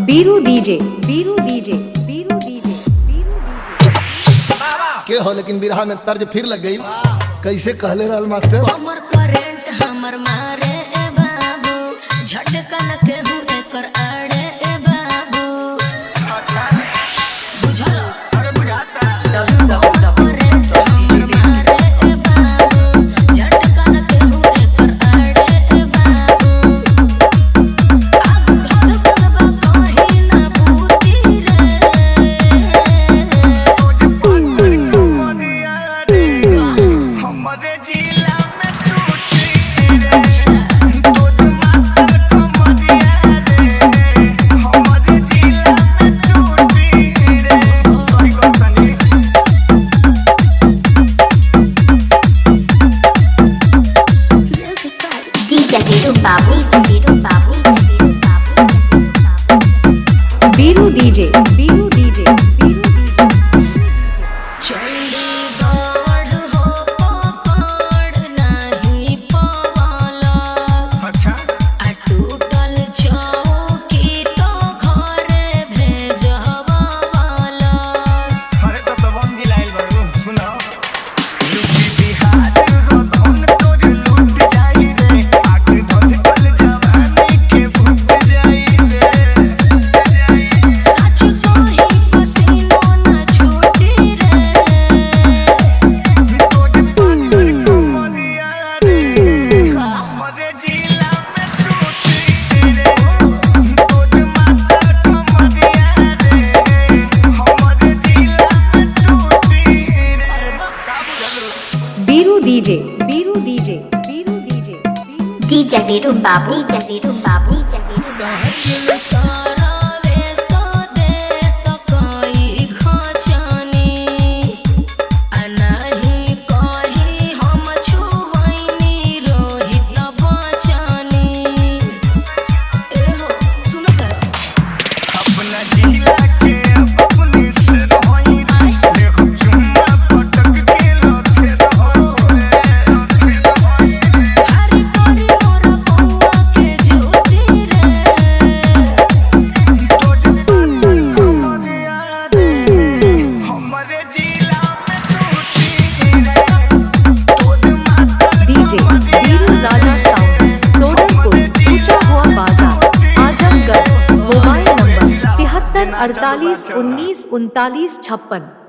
बीरू डीजे बीरू डीजे बीरू डीजे के हो, लेकिन बिरहा में तर्ज फिर लग गई। कैसे कहले रहल मास्टर? कमर करेंट हमर मारे ए बाबू, झटकन के हूँ एकर आड़े ए बाबू। बुझल? अरे बुझाता। करेंट हमर मारे ए बाबू, झटकन के हूँ एकर आड़े ए बाबू। अब धड़कन बा कहीं ना बूती रे। हमारे जिला में टूटी रे, दूध माता कमरिया रे। हमारे जिला में टूटी रे। सही बात DJ Biru Babu, Biru Babu, Biru Babu, बीरू डीजे बीरू डीजे बीरू डीजे। चंडीगढ़ हो पकड़ नहीं पवालस। अच्छा आ टूटल चौकी तो घरे भेजवालस। अरे तो दबंग जिलाइल बड़ू सुनो यूपी बिहार रोधन तोर लूट जाई रे आग धधकल जवानी के भूख जाई रे सच कही पसीनो न छूटी रे। तोर पाटर कमरिया रे हमारे जिला में टूटी रे तोर माता कमरिया रे हमारे जिला में टूटी रे अरे बाप का बुझल बीरू डीजे बीरू डीजे बीरू डीजे बीरू DJ Biru Babu, DJ Biru Babu, DJ Biru Sachin सारा वे स्वदेश कई खचनी। अनाही कही हम छुवैनी रोहित बचनी। एहो सुनो त अपना जिला के अपनी से रहोई रे हम चुम्मा पटक के लथे रहोई हरी कोरी मोरा पौआ के ज्योति रे। तोज पाटर कमरिया रे हमारे जिला में टूटी रे तोज माता डीजे बीरू राजा साउंड लोधनपुर ऊंचा हुआ बाजार आजमगढ़। Mobile number 73 48 19 39 56।